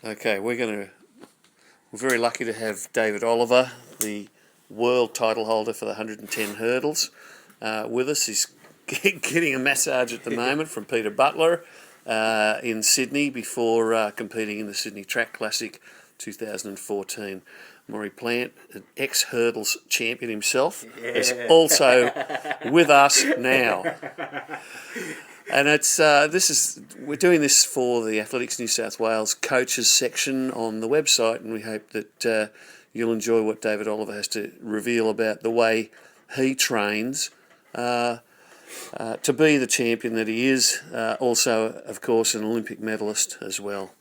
Okay, we're very lucky to have David Oliver, the world title holder for the 110 hurdles, with us. He's getting a massage at the moment from Peter Butler in Sydney before competing in the Sydney Track Classic 2014. Maury Plant, an ex-hurdles champion himself, is also with us now. And we're doing this for the Athletics New South Wales coaches section on the website, and we hope that you'll enjoy what David Oliver has to reveal about the way he trains to be the champion that he is. Also, of course, an Olympic medalist as well.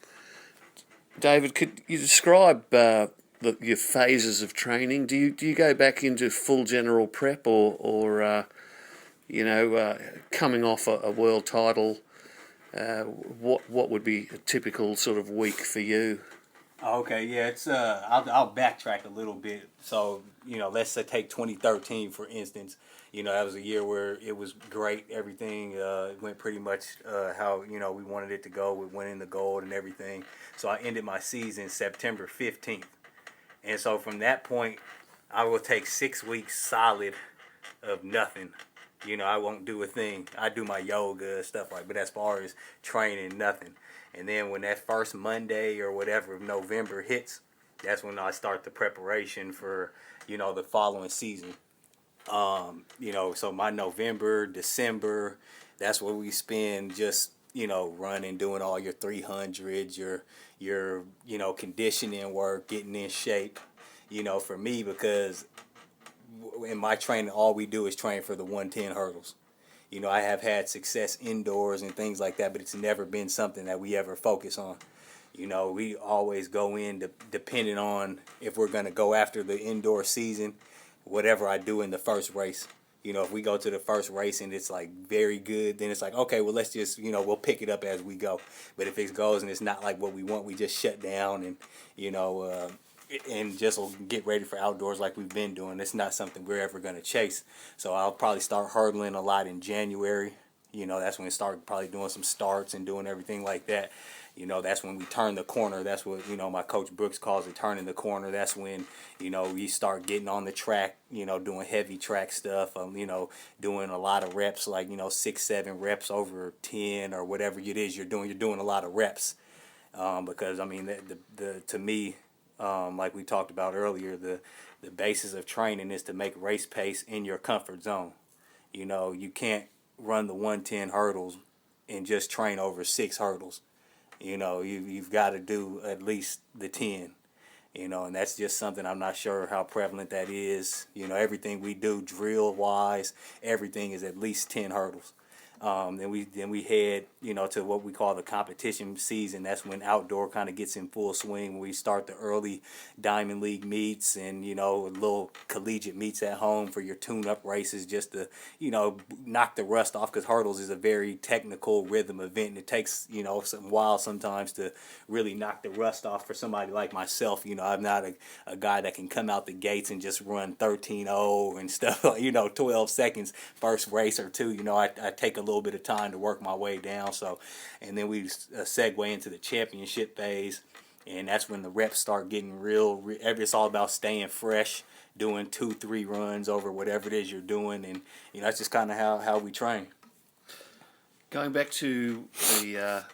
David, could you describe your phases of training? Do you go back into full general prep or coming off a world title, what would be a typical sort of week for you? Okay, yeah, it's I'll backtrack a little bit. So, let's say take 2013 for instance. That was a year where it was great. Everything went pretty much how we wanted it to go. We went in the gold and everything. So I ended my season September 15th, and so from that point, I will take 6 weeks solid of nothing. I won't do a thing. I do my yoga stuff but as far as training, nothing. And then when that first Monday or whatever of November hits, that's when I start the preparation for, the following season. So my November, December, that's where we spend just, running, doing all your 300s, your conditioning work, getting in shape, for me, because in my training, all we do is train for the 110 hurdles. I have had success indoors and things like that, but it's never been something that we ever focus on. We always go in depending on if we're going to go after the indoor season, whatever I do in the first race. If we go to the first race and it's like very good, then it's like, okay, well, let's just, we'll pick it up as we go. But if it goes and it's not like what we want, we just shut down and just will get ready for outdoors like we've been doing. It's not something we're ever going to chase. So I'll probably start hurdling a lot in January. That's when we start probably doing some starts and doing everything like that. That's when we turn the corner. That's what, my coach Brooks calls it, turning the corner. That's when, we start getting on the track, doing heavy track stuff, doing a lot of reps, like, 6, 7 reps over 10 or whatever it is you're doing. You're doing a lot of reps because, I mean, to me, like we talked about earlier, the basis of training is to make race pace in your comfort zone. You can't run the 110 hurdles and just train over 6 hurdles. You've got to do at least the 10. And that's just something I'm not sure how prevalent that is. Everything we do drill wise, everything is at least 10 hurdles. Then we head, to what we call the competition season. That's when outdoor kind of gets in full swing. When we start the early Diamond League meets and, little collegiate meets at home for your tune-up races just to, knock the rust off, because hurdles is a very technical rhythm event. And it takes, some while sometimes to really knock the rust off for somebody like myself. I'm not a guy that can come out the gates and just run 13:0 and stuff, 12 seconds first race or two. I take a little bit of time to work my way down. So, and then we segue into the championship phase, and that's when the reps start getting real. It's all about staying fresh, doing 2-3 runs over whatever it is you're doing, and that's just kind of how we train. Going back to the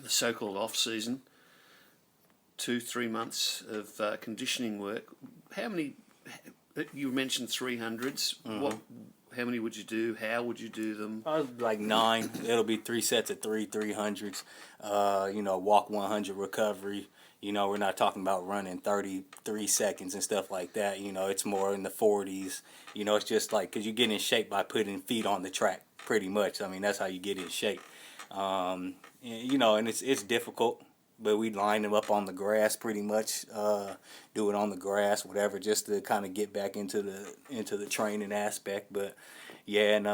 so-called off-season, 2-3 months of conditioning work. How many? You mentioned 300s. Mm-hmm. How many would you do? How would you do them? Like 9. It'll be 3 sets of 300s. Walk 100 recovery. We're not talking about running 33 seconds and stuff like that. It's more in the 40s. It's just like, because you get in shape by putting feet on the track, pretty much. I mean, that's how you get in shape. And it's difficult, but we line them up on the grass pretty much. Do it on the grass, whatever, just to kind of get back into the training aspect. But yeah, and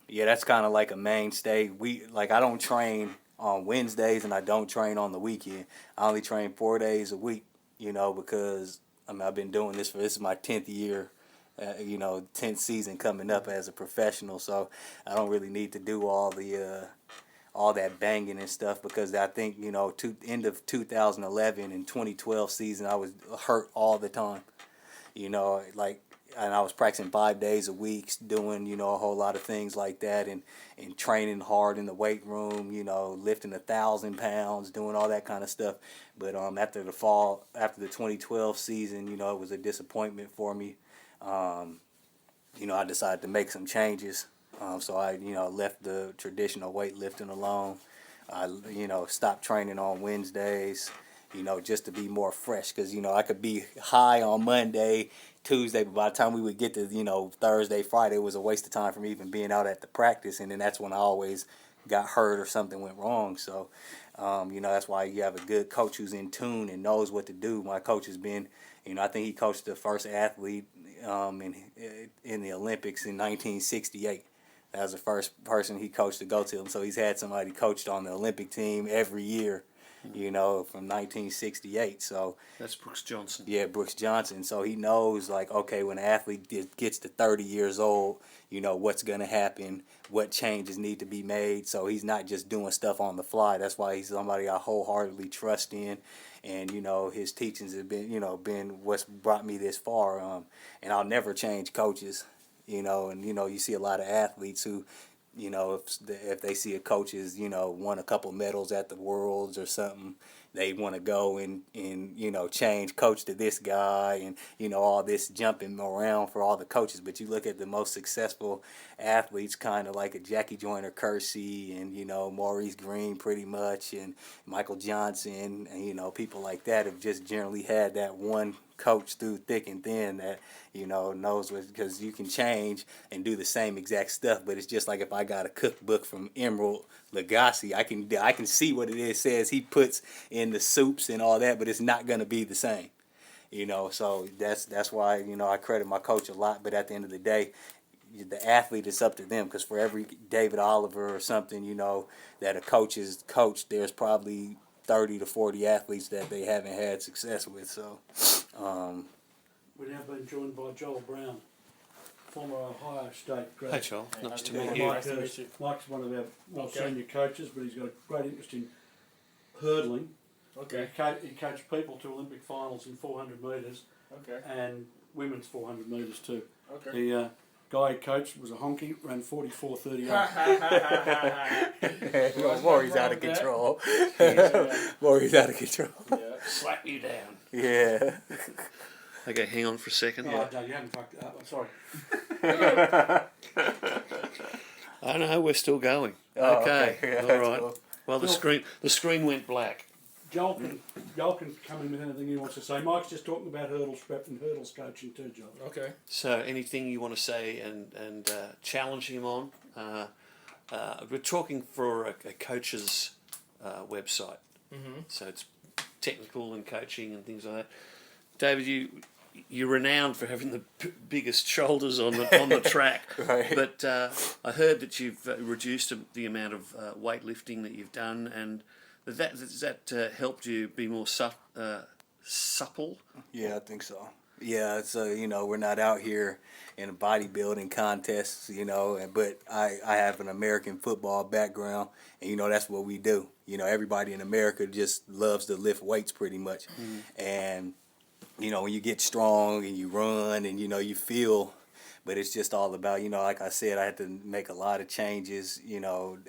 that's kind of like a mainstay. I don't train on Wednesdays and I don't train on the weekend. I only train 4 days a week, because I've been doing this is my 10th year. 10th season coming up as a professional, so I don't really need to do all all that banging and stuff, because I think, end of 2011 and 2012 season, I was hurt all the time. And I was practicing 5 days a week, doing, a whole lot of things like that, and training hard in the weight room, lifting 1,000 pounds, doing all that kind of stuff. But after the 2012 season, it was a disappointment for me. I decided to make some changes. So I, left the traditional weightlifting alone. I, stopped training on Wednesdays, just to be more fresh. Because, I could be high on Monday, Tuesday, but by the time we would get to, Thursday, Friday, it was a waste of time for me even being out at the practice. And then that's when I always got hurt or something went wrong. So, that's why you have a good coach who's in tune and knows what to do. My coach has been, I think he coached the first athlete in the Olympics in 1968. That was the first person he coached to go to them. So he's had somebody coached on the Olympic team every year, from 1968. So that's Brooks Johnson. Yeah, Brooks Johnson. So he knows, like, okay, when an athlete gets to 30 years old, what's going to happen, what changes need to be made. So he's not just doing stuff on the fly. That's why he's somebody I wholeheartedly trust in. And, his teachings have been what's brought me this far. And I'll never change coaches, and, you see a lot of athletes who, if they see a coach has, won a couple medals at the Worlds or something, they want to go and change coach to this guy and, all this jumping around for all the coaches. But you look at the most successful athletes, kind of like a Jackie Joyner Kersey and, Maurice Green pretty much, and Michael Johnson, and, people like that have just generally had that one coach through thick and thin that, knows what, because you can change and do the same exact stuff, but it's just like if I got a cookbook from Emerald Lagasse, I can see what it is says he puts in the soups and all that, but it's not going to be the same. So that's why, I credit my coach a lot, but at the end of the day, the athlete, is up to them, because for every David Oliver or something, that a coach is coached, there's probably 30 to 40 athletes that they haven't had success with. So we've now been joined by Joel Brown, former Ohio State grad. Hey, Joel. Nice to Mike meet you. Hurst. Mike's one of our more senior coaches, but he's got a great interest in hurdling. Okay. He coached people to Olympic finals in 400 metres Okay. and women's 400 metres too. Okay. The guy he coached was a honky, ran 44:38. Maury's out of control. Maury's out of control. Yeah. Slap you down. Yeah. Okay, hang on for a second. Oh, no, you haven't fucked it up. I'm sorry. I know, we're still going. Oh, Okay, okay. Yeah, all that's right. cool. Well, the screen went black. Joel can come in with anything he wants to say. Mike's just talking about hurdles prep and hurdles coaching too, Joel. Okay. So, anything you want to say and challenge him on? We're talking for a coach's website, so it's technical and coaching and things like that. David, you're renowned for having the biggest shoulders on the track, Right. but I heard that you've reduced the amount of weightlifting that you've done, and has that helped you be more supple? Yeah, I think so. Yeah, so, we're not out here in a bodybuilding contest, but I have an American football background, and, that's what we do. Everybody in America just loves to lift weights pretty much. And, when you get strong and you run and, you feel, but it's just all about, like I said, I had to make a lot of changes,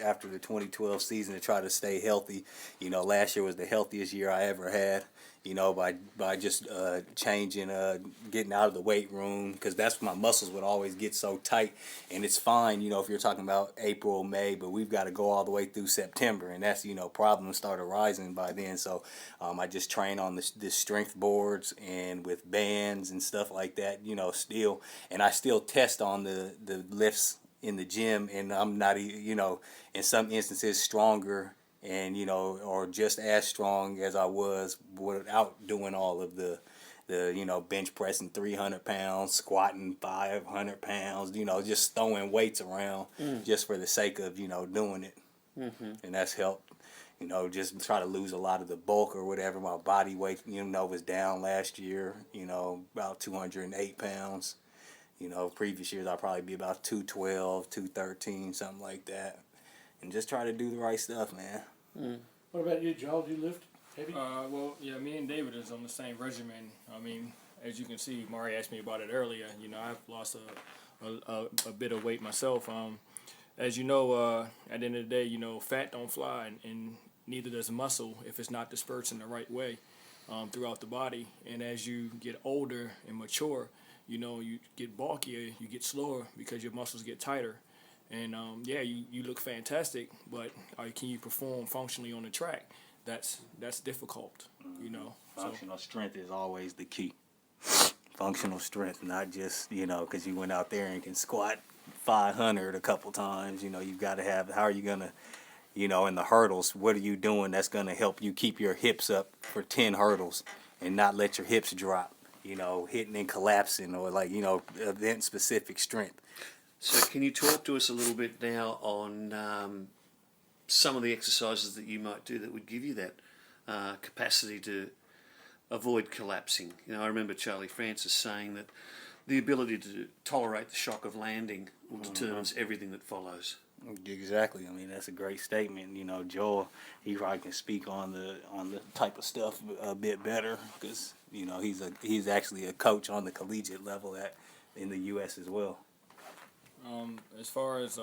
after the 2012 season to try to stay healthy. Last year was the healthiest year I ever had, by just changing, getting out of the weight room, because that's when my muscles would always get so tight. And it's fine, if you're talking about April, May, but we've got to go all the way through September, and that's, problems started rising by then. So I just train on the strength boards and with bands and stuff like that, still, and I still test on the lifts in the gym, and I'm not, in some instances stronger and, or just as strong as I was without doing all of the bench pressing 300 pounds, squatting 500 pounds, just throwing weights around just for the sake of, doing it. And that's helped, just try to lose a lot of the bulk or whatever. My body weight, was down last year, about 208 pounds. Previous years I'll probably be about 212, 213, something like that. and just try to do the right stuff, man. What about you, Joel? Do you lift heavy? Well, yeah, me and David is on the same regimen. I mean, as you can see, Mari asked me about it earlier. You know, I've lost a bit of weight myself. As you know, at the end of the day, you know, fat don't fly, and neither does muscle if it's not dispersed in the right way throughout the body. And as you get older and mature, you know, you get bulkier, you get slower because your muscles get tighter. And yeah, you look fantastic, but can you perform functionally on the track? That's difficult, you know. Functional strength is always the key. Functional strength, not just, you know, because you went out there and can squat 500 a couple times. You know, you've got to have, how are you going to, you know, in the hurdles, what are you doing that's going to help you keep your hips up for 10 hurdles and not let your hips drop, you know, hitting and collapsing, or like, you know, event-specific strength. So can you talk to us a little bit now on some of the exercises that you might do that would give you that capacity to avoid collapsing? You know, I remember Charlie Francis saying that the ability to tolerate the shock of landing will determines everything that follows. Exactly. I mean, that's a great statement. You know, Joel, he probably can speak on the type of stuff a bit better, because, you know, he's actually a coach on the collegiate level in the U.S. as well. As far as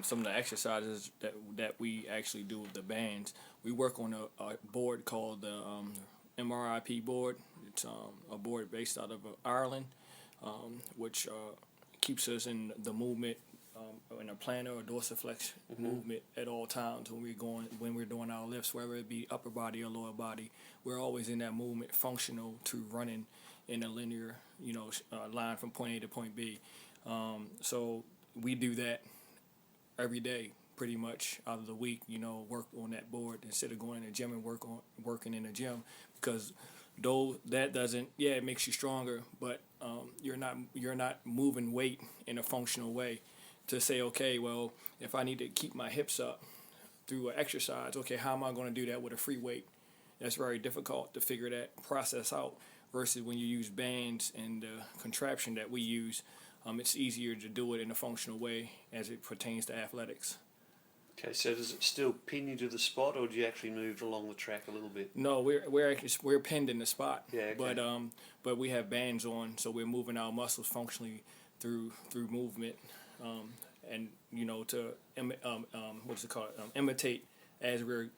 some of the exercises that we actually do with the bands, we work on a board called the MRIP board. It's a board based out of Ireland, which keeps us in the movement, in a plantar or dorsiflex movement at all times when we're doing our lifts, whether it be upper body or lower body. We're always in that movement, functional to running in a linear, you know, line from point A to point B. So we do that every day, pretty much out of the week. You know, work on that board instead of going in the gym and working in the gym, because though that doesn't, it makes you stronger, but you're not moving weight in a functional way to say, okay, well, if I need to keep my hips up through an exercise, okay, how am I going to do that with a free weight? That's very difficult to figure that process out, versus when you use bands and the contraption that we use. It's easier to do it in a functional way as it pertains to athletics. Okay, so does it still pin you to the spot, or do you actually move along the track a little bit? No, we're pinned in the spot. Yeah, okay. But we have bands on, so we're moving our muscles functionally through movement, and you know, to imitate as we're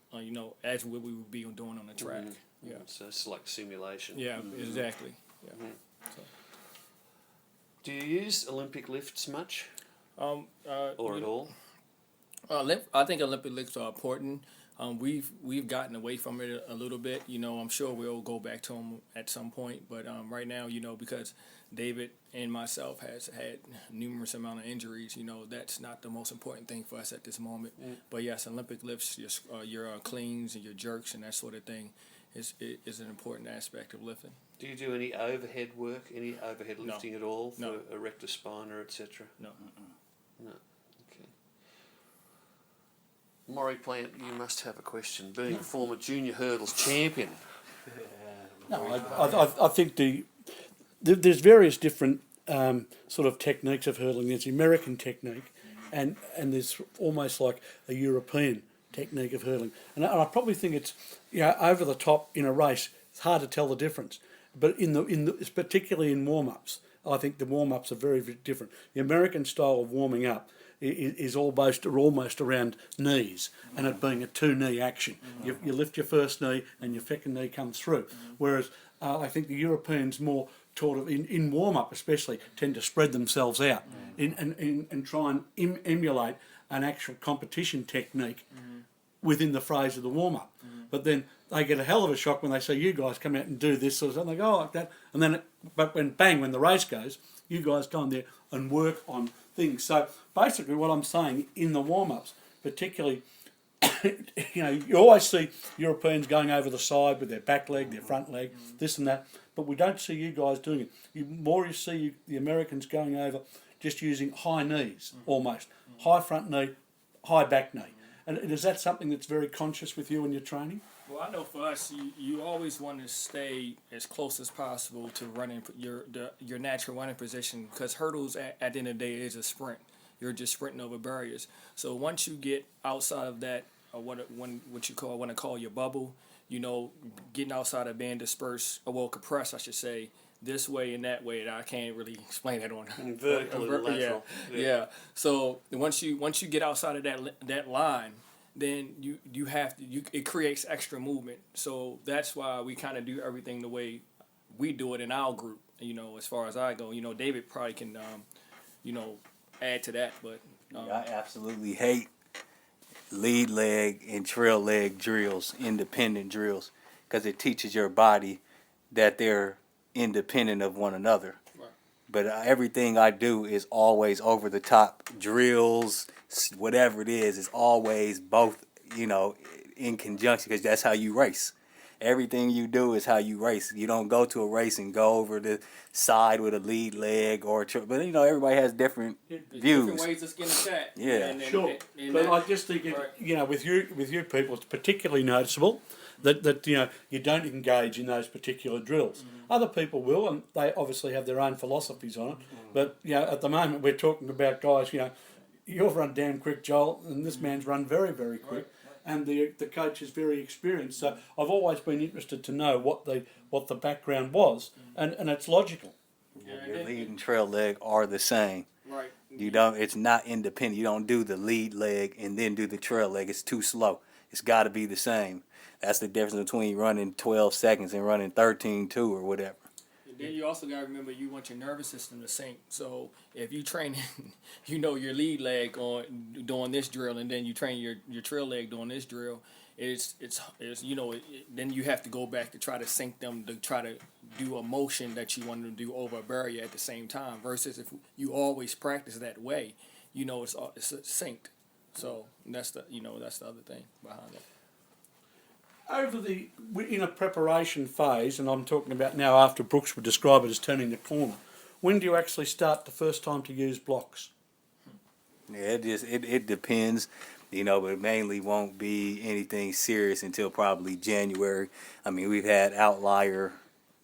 as we would be doing on the track. Mm-hmm. Yeah. So it's like simulation. Yeah, exactly. Yeah. Mm-hmm. So. Do you use Olympic lifts much? Or at all? I think Olympic lifts are important. We've gotten away from it a little bit. You know, I'm sure we'll go back to them at some point. But right now, you know, because David and myself has had numerous amount of injuries, you know, that's not the most important thing for us at this moment. But yes, Olympic lifts, your cleans and your jerks and that sort of thing is an important aspect of lifting. Do you do any overhead work, any overhead lifting at all for No. erector spina, etc.? No. No. Okay. Maury Plant, you must have a question. Being a former junior hurdles champion. No, I think there's various different sort of techniques of hurdling. There's the American technique, and there's almost like a European technique of hurdling. And I probably think it's, you know, over the top in a race. It's hard to tell the difference. But particularly in warm-ups, I think the warm-ups are very, very different. The American style of warming up is almost around knees, and it being a two-knee action. You lift your first knee and your second knee comes through. Whereas I think the Europeans more sort of in warm-up especially tend to spread themselves out and try and emulate an actual competition technique within the phrase of the warm-up. But then they get a hell of a shock when they see you guys come out and do this sort of stuff. They go, like that. And then, when the race goes, you guys go in there and work on things. So basically what I'm saying, in the warm-ups, particularly, you know, you always see Europeans going over the side with their back leg, their front leg, this and that. But we don't see you guys doing it. You see the Americans going over just using high knees, almost. High front knee, high back knee. And is that something that's very conscious with you in your training? Well, I know for us, you always want to stay as close as possible to running your natural running position, because hurdles at the end of the day is a sprint. you're just sprinting over barriers. So once you get outside of that, what you want to call your bubble, getting outside of band disperse, or well, compress, I should say, this way and that way. And I can't really explain that on Vertical and lateral. Yeah. So once you get outside of that line, then you have to it creates extra movement. So that's why we kind of do everything the way we do it in our group. As far as I go, David probably can add to that, but I absolutely hate lead leg and trail leg drills, independent drills, because it teaches your body that they're independent of one another. Right. But everything I do is always over the top drills, whatever it is always both, in conjunction, because that's how you race. Everything you do is how you race. You don't go to a race and go over the side with a lead leg but everybody has different views. Different ways to skin a cat. Yeah, Sure, but I just think with you people, it's particularly noticeable that you don't engage in those particular drills. Mm-hmm. Other people will, and they obviously have their own philosophies on it. Mm-hmm. But at the moment we're talking about guys. You've run damn quick, Joel, and this man's run very, very quick. Right. And the coach is very experienced. So I've always been interested to know what the background was, and it's logical. Your lead and trail leg are the same. Right. It's not independent. You don't do the lead leg and then do the trail leg. It's too slow. It's got to be the same. That's the difference between running 12 seconds and running 13.2 or whatever. Then you also got to remember you want your nervous system to sync. So if you train, your lead leg on doing this drill, and then you train your trail leg doing this drill, then you have to go back to try to sync them to try to do a motion that you want to do over a barrier at the same time. Versus if you always practice that way, it's synced. So that's the other thing behind it. In a preparation phase, and I'm talking about now after Brooks would describe it as turning the corner, when do you actually start the first time to use blocks? Yeah, it depends, but it mainly won't be anything serious until probably January. I mean, we've had outlier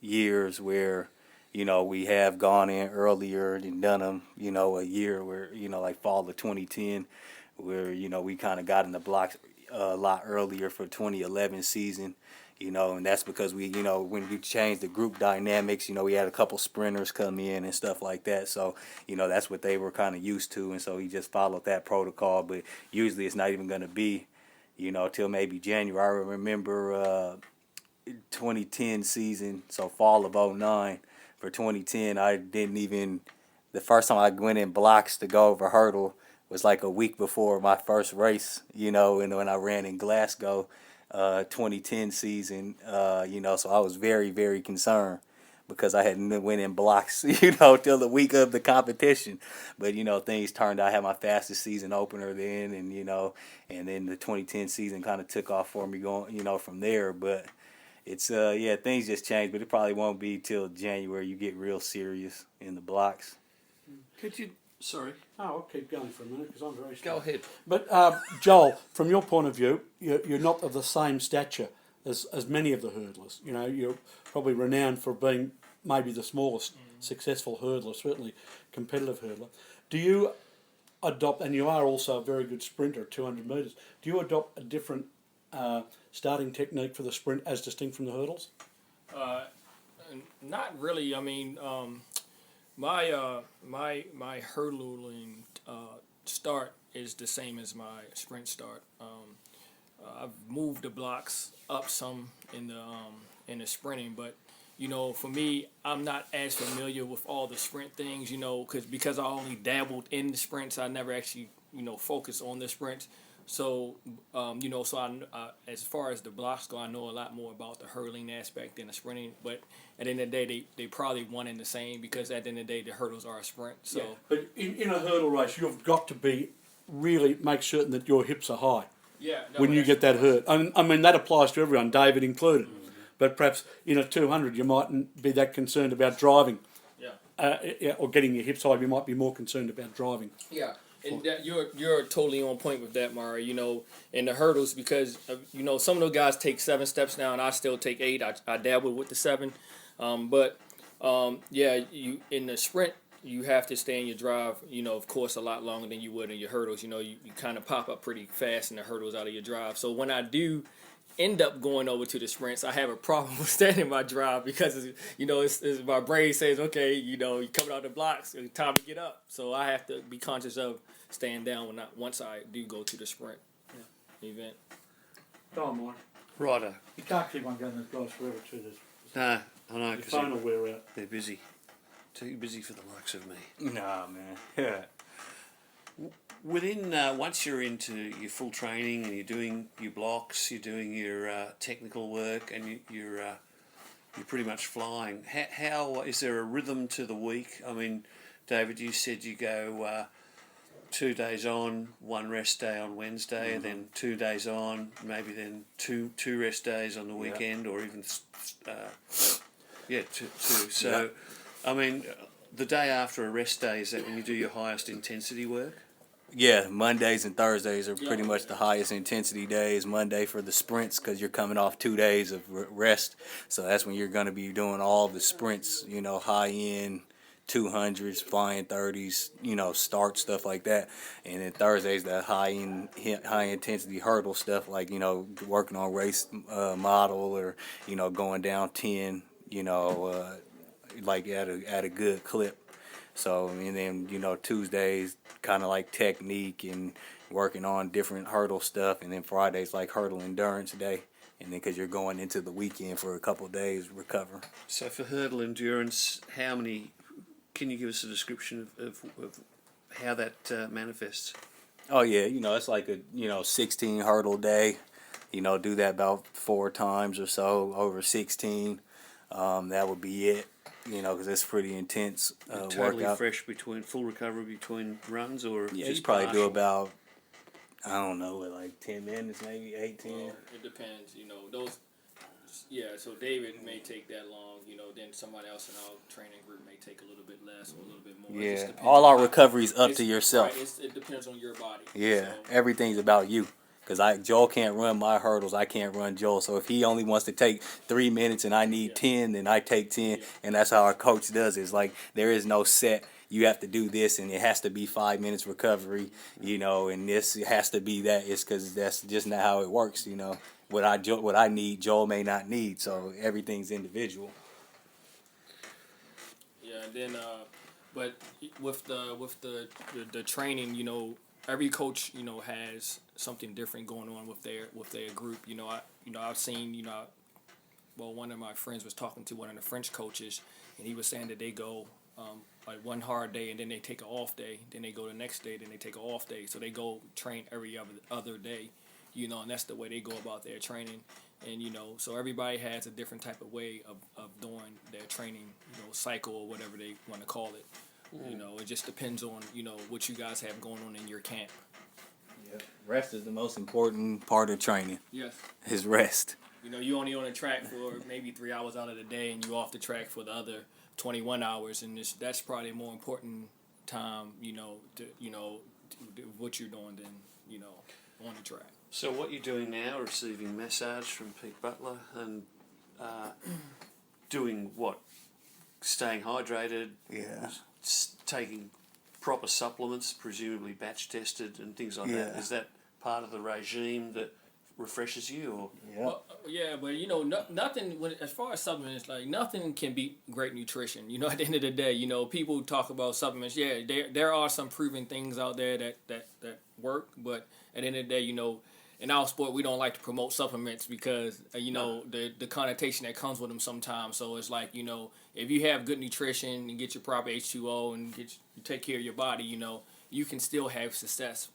years where, we have gone in earlier and done them, a year where, like fall of 2010, where, we kind of got in the blocks a lot earlier for 2011 season, and that's because we, when we changed the group dynamics, we had a couple sprinters come in and stuff like that. So, that's what they were kind of used to. And so he just followed that protocol. But usually it's not even going to be, till maybe January. I remember 2010 season, so fall of 2009 for 2010, the first time I went in blocks to go over hurdle was like a week before my first race, and when I ran in Glasgow, 2010 season, so I was very, very concerned because I hadn't went in blocks, till the week of the competition. But, things turned out. I had my fastest season opener then, and then the 2010 season kind of took off for me going, from there. But it's, things just changed, but it probably won't be till January you get real serious in the blocks. Could you... Sorry. Oh, I'll keep going for a minute because I'm very Go ahead. But Joel, from your point of view, you're not of the same stature as many of the hurdlers. You're probably renowned for being maybe the smallest successful hurdler, certainly competitive hurdler. Do you adopt, and you are also a very good sprinter at 200 metres, do you adopt a different starting technique for the sprint as distinct from the hurdles? Not really. I mean... My hurdling start is the same as my sprint start. I've moved the blocks up some in the sprinting, but for me, I'm not as familiar with all the sprint things. Because I only dabbled in the sprints, I never actually focused on the sprints. So as far as the blocks go, I know a lot more about the hurdling aspect than the sprinting. But at the end of the day, they probably one and the same because at the end of the day, the hurdles are a sprint. So, yeah, but in a hurdle race, you've got to really make certain that your hips are high. Yeah. When you get that hurt, I mean that applies to everyone, David included. Mm-hmm. But perhaps in a 200, you mightn't be that concerned about driving. Yeah. Or getting your hips high, you might be more concerned about driving. Yeah. And that you're totally on point with that, Mara. In the hurdles because some of those guys take 7 steps now, and I still take 8. I dabble with the 7, you in the sprint you have to stay in your drive, of course, a lot longer than you would in your hurdles. You kind of pop up pretty fast in the hurdles out of your drive. So when I do end up going over to the sprints, I have a problem with staying in my drive because, it's my brain says, okay, you're coming out the blocks, it's time to get up. So I have to be conscious of staying down once I do go to the sprint event. Don't mind. Righto. You can't keep on going those guys forever too. No, I know, Your because phone will wear out. they're busy. Too busy for the likes of me. Nah, man. Yeah. Within, once you're into your full training and you're doing your blocks, you're doing your technical work, and you're pretty much flying, how is there a rhythm to the week? I mean, David, you said you go 2 days on, 1 rest day on Wednesday, and then 2 days on, maybe then two rest days on the weekend, or even two. So, I mean, the day after a rest day, is that when you do your highest intensity work? Yeah, Mondays and Thursdays are pretty much the highest intensity days. Monday for the sprints because you're coming off 2 days of rest. So that's when you're going to be doing all the sprints, high end 200s, flying 30s, start stuff like that. And then Thursdays, that high intensity hurdle stuff like, working on race model or, going down 10, like at a good clip. So, and then, Tuesdays, kind of like technique and working on different hurdle stuff. And then Fridays, like hurdle endurance day. And then because you're going into the weekend for a couple of days, recover. So for hurdle endurance, can you give us a description of how that manifests? Oh, yeah, it's like a, 16 hurdle day. Do that about 4 times or so over 16. That would be it. Because it's pretty intense Totally workout. fresh between full recovery between runs, or Yeah, just you probably do partial? about, I don't know, like 10 minutes, maybe 18. Well, it depends, those. Yeah, so David may take that long, then somebody else in our training group may take a little bit less or a little bit more. It just Yeah, depends all on our how- recovery is up it's- to yourself. Right, it depends on your body. Yeah, So, everything's about you. Because Joel can't run my hurdles, I can't run Joel. So if he only wants to take 3 minutes and I need 10, then I take 10. Yeah. And that's how our coach does it. It's like there is no set, you have to do this and it has to be 5 minutes recovery, and this has to be that. It's because that's just not how it works, What I need, Joel may not need. So everything's individual. yeah, and then but with the training, every coach has something different going on with their group. I've seen one of my friends was talking to one of the French coaches, and he was saying that they go like one hard day and then they take an off day, then they go the next day, then they take an off day, so they go train every other day, and that's the way they go about their training. And so everybody has a different type of way of doing their training, cycle or whatever they want to call it. It just depends on what you guys have going on in your camp. Yeah. Rest is the most important part of training. Yes. Is rest. You only on the track for maybe 3 hours out of the day, and you off the track for the other 21 hours, and that's probably a more important time, to what you're doing than on the track. So what you're doing now, receiving massage from Pete Butler and doing what? Staying hydrated, Yeah. taking proper supplements, presumably batch tested and things like that. Yeah. Is that part of the regime that refreshes you? Or? Yeah. Well, yeah, but nothing. As far as supplements, like nothing can beat great nutrition. At the end of the day, people talk about supplements. Yeah, there are some proven things out there that work, but at the end of the day, in our sport, we don't like to promote supplements because the connotation that comes with them sometimes. So it's like if you have good nutrition and get your proper H2O and you take care of your body, you can still have success.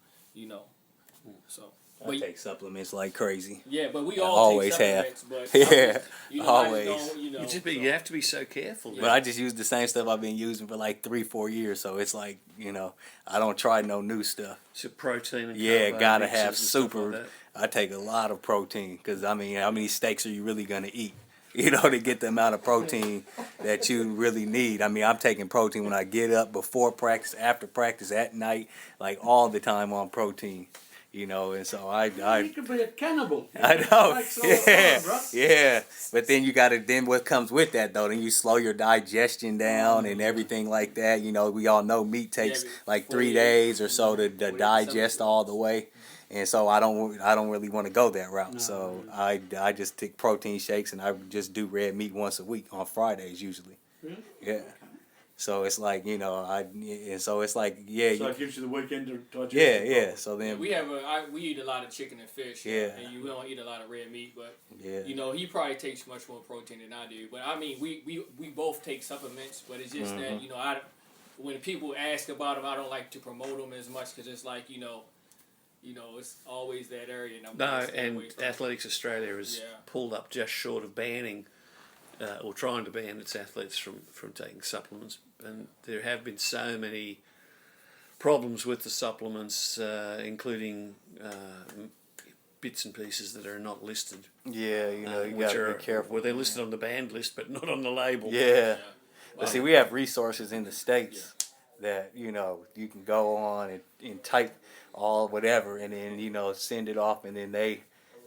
So. I take supplements like crazy. Yeah, but we I all always take have. supplements, but Yeah, I always. just don't, You have to be so careful. But I just use the same stuff I've been using for like 3-4 years. So it's like, I don't try no new stuff. So protein and Yeah, carbo gotta mixes have and stuff super. like that. I take a lot of protein because, how many steaks are you really going to eat? To get the amount of protein that you really need. I'm taking protein when I get up, before practice, after practice, at night, like all the time on protein. you know, and so You could be a cannibal. I know. Takes all the Yeah. time, bro. Yeah. But then you gotta then what comes with that though, then you slow your digestion down and everything like that. You know, we all know meat takes but like 3 48 days or so to 48 digest all the way. And so I don't really want to go that route. So I just take protein shakes and I just do red meat once a week on Fridays usually. Really? Yeah. So it's like, you know, and so it's like, yeah, So it gives you the weekend to digest. yeah, it yeah. properly. So then, We eat a lot of chicken and fish. Yeah. And we don't eat a lot of red meat, but yeah, you know, he probably takes much more protein than I do. But I mean, we both take supplements, but it's just that, you know, when people ask about them, I don't like to promote them as much because it's like, you know, it's always that area. And I'm No, gonna stay and away from it. Athletics Australia has pulled up just short of banning, or trying to ban its athletes from taking supplements. And there have been so many problems with the supplements, including bits and pieces that are not listed. yeah. You know, you which gotta are, be careful. well, they're listed on the banned list, but not on the label. Yeah. Well, But see, we have resources in the States that, you know, you can go on and type all whatever and then, you know, send it off and then they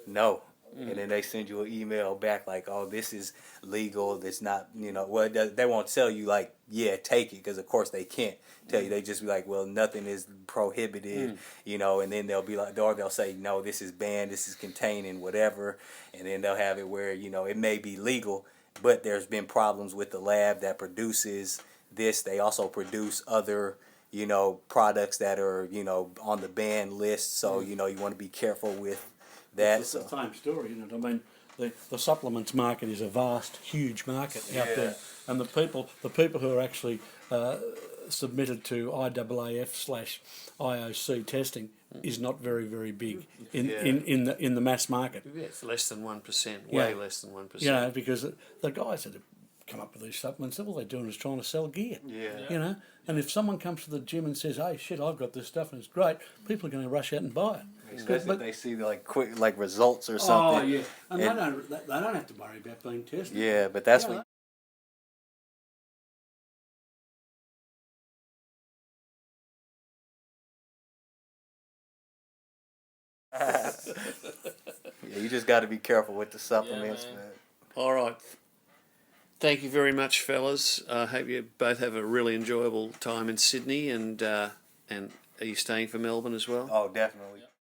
know. And then they send you an email back like, oh, this is legal. This not, you know, well, they won't tell you like, yeah, take it. Because, of course, they can't tell you. They just be like, well, nothing is prohibited, you know, and then they'll be like, or they'll say, no, this is banned. This is containing whatever. And then they'll have it where, you know, it may be legal, but there's been problems with the lab that produces this. They also produce other, you know, products that are, you know, on the banned list. So, you know, you want to be careful with that. It's the So, same story, you know. I mean, the supplements market is a vast, huge market out there, and the people who are actually submitted to IAAF/IOC testing is not very, very big in the mass market. Yeah, it's less than 1%, way less than 1%. You know, because the guys that have come up with these supplements, all they're doing is trying to sell gear. You know, and if someone comes to the gym and says, "Hey, shit, I've got this stuff and it's great," people are going to rush out and buy it. especially if they see like quick like results or something. Oh yeah, and they don't have to worry about being tested. Yeah, but that's Yeah. what. Yeah, you just got to be careful with the supplements, man. man. All right. Thank you very much, fellas. I hope you both have a really enjoyable time in Sydney, and are you staying for Melbourne as well? Oh, definitely.